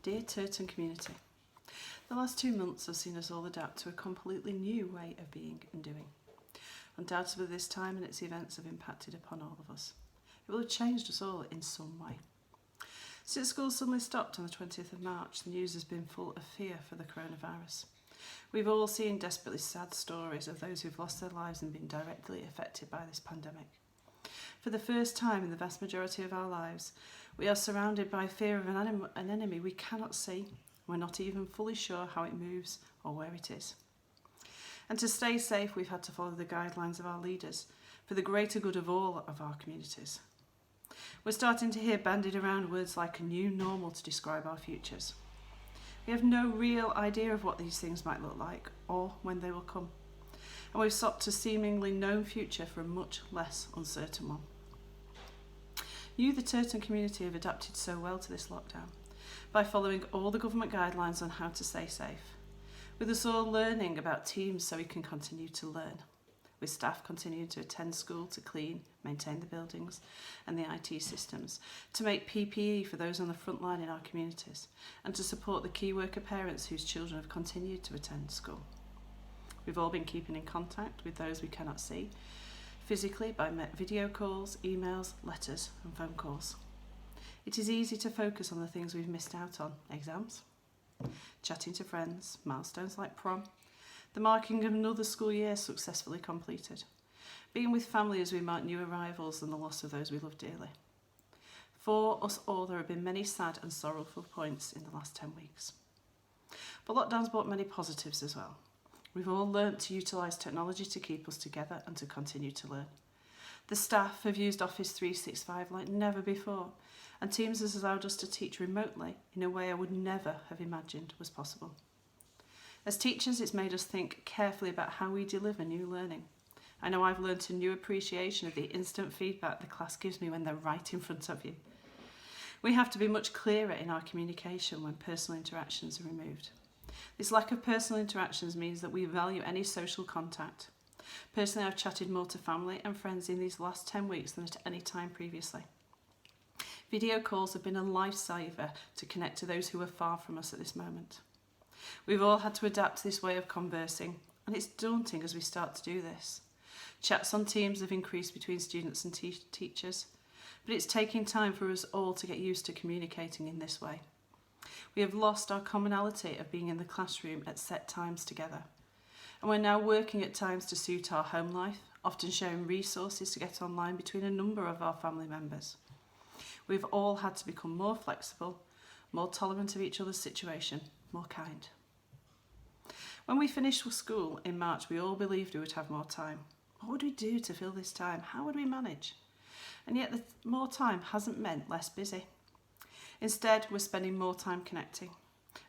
Dear Turton Community, the last 2 months have seen us all adapt to a completely new way of being and doing. Undoubtedly this time and its events have impacted upon all of us. It will have changed us all in some way. Since school suddenly stopped on the 20th of March, the news has been full of fear for the coronavirus. We've all seen desperately sad stories of those who've lost their lives and been directly affected by this pandemic. For the first time in the vast majority of our lives, we are surrounded by fear of an enemy we cannot see. We're not even fully sure how it moves or where it is. And to stay safe, we've had to follow the guidelines of our leaders for the greater good of all of our communities. We're starting to hear bandied around words like a new normal to describe our futures. We have no real idea of what these things might look like or when they will come. And we've swapped a seemingly known future for a much less uncertain one. You, the Turton community, have adapted so well to this lockdown by following all the government guidelines on how to stay safe, with us all learning about teams so we can continue to learn, with staff continuing to attend school to clean, maintain the buildings and the IT systems, to make PPE for those on the front line in our communities, and to support the key worker parents whose children have continued to attend school. We've all been keeping in contact with those we cannot see, physically by video calls, emails, letters and phone calls. It is easy to focus on the things we've missed out on: exams, chatting to friends, milestones like prom, the marking of another school year successfully completed, being with family as we mark new arrivals and the loss of those we love dearly. For us all, there have been many sad and sorrowful points in the last 10 weeks. But lockdown's brought many positives as well. We've all learnt to utilise technology to keep us together and to continue to learn. The staff have used Office 365 like never before, and Teams has allowed us to teach remotely in a way I would never have imagined was possible. As teachers, it's made us think carefully about how we deliver new learning. I know I've learnt a new appreciation of the instant feedback the class gives me when they're right in front of you. We have to be much clearer in our communication when personal interactions are removed. This lack of personal interactions means that we value any social contact. Personally, I've chatted more to family and friends in these last 10 weeks than at any time previously. Video calls have been a lifesaver to connect to those who are far from us at this moment. We've all had to adapt to this way of conversing, and it's daunting as we start to do this. Chats on Teams have increased between students and teachers, but it's taking time for us all to get used to communicating in this way. We have lost our commonality of being in the classroom at set times together, and we're now working at times to suit our home life, often sharing resources to get online between a number of our family members. We've all had to become more flexible, more tolerant of each other's situation, more kind. When we finished school in March, we all believed we would have more time. What would we do to fill this time? How would we manage? And yet the more time hasn't meant less busy. Instead, we're spending more time connecting.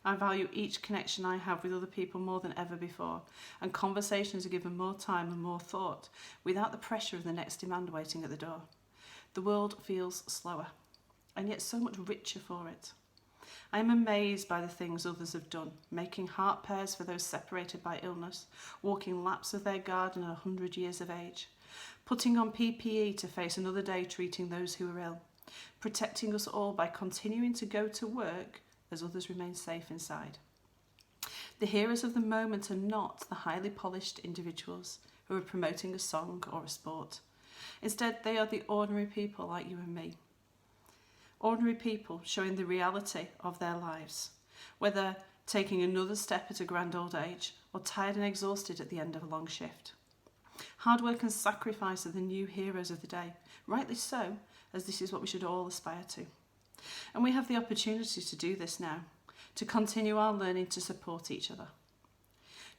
I value each connection I have with other people more than ever before, and conversations are given more time and more thought without the pressure of the next demand waiting at the door. The world feels slower, and yet so much richer for it. I am amazed by the things others have done, making heart pairs for those separated by illness, walking laps of their garden at 100 years of age, putting on PPE to face another day treating those who are ill, protecting us all by continuing to go to work as others remain safe inside. The heroes of the moment are not the highly polished individuals who are promoting a song or a sport. Instead, they are the ordinary people like you and me. Ordinary people showing the reality of their lives, whether taking another step at a grand old age or tired and exhausted at the end of a long shift. Hard work and sacrifice are the new heroes of the day, rightly so, as this is what we should all aspire to. And we have the opportunity to do this now, to continue our learning to support each other.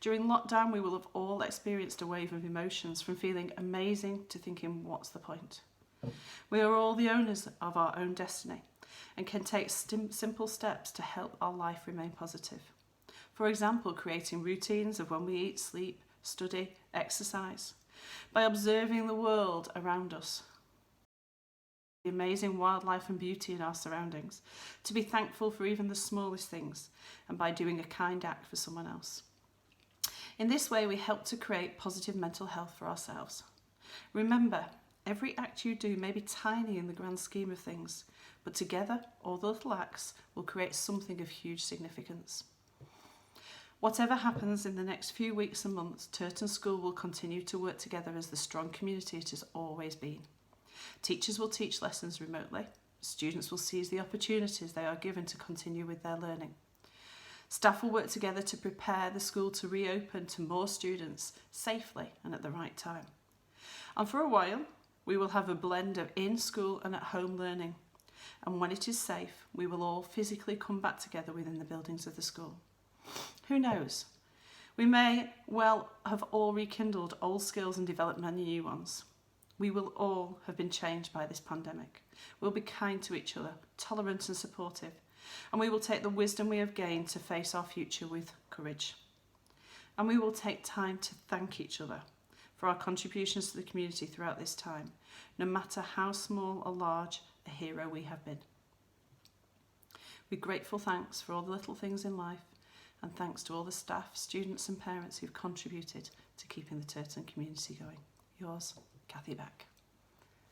During lockdown, we will have all experienced a wave of emotions, from feeling amazing to thinking, what's the point? We are all the owners of our own destiny and can take simple steps to help our life remain positive. For example, creating routines of when we eat, sleep, study, exercise, by observing the world around us, the amazing wildlife and beauty in our surroundings, to be thankful for even the smallest things, and by doing a kind act for someone else. In this way, we help to create positive mental health for ourselves. Remember, Every act you do may be tiny in the grand scheme of things, but together, all the little acts will create something of huge significance. Whatever happens in the next few weeks and months, Turton School will continue to work together as the strong community it has always been. Teachers will teach lessons remotely. Students will seize the opportunities they are given to continue with their learning. Staff will work together to prepare the school to reopen to more students safely and at the right time. And for a while, we will have a blend of in-school and at-home learning. And when it is safe, we will all physically come back together within the buildings of the school. Who knows? We may well have all rekindled old skills and developed many new ones. We will all have been changed by this pandemic. We'll be kind to each other, tolerant and supportive, and we will take the wisdom we have gained to face our future with courage. And we will take time to thank each other for our contributions to the community throughout this time, no matter how small or large a hero we have been. With grateful thanks for all the little things in life, and thanks to all the staff, students and parents who've contributed to keeping the Turton community going. Yours, Kathy Bach.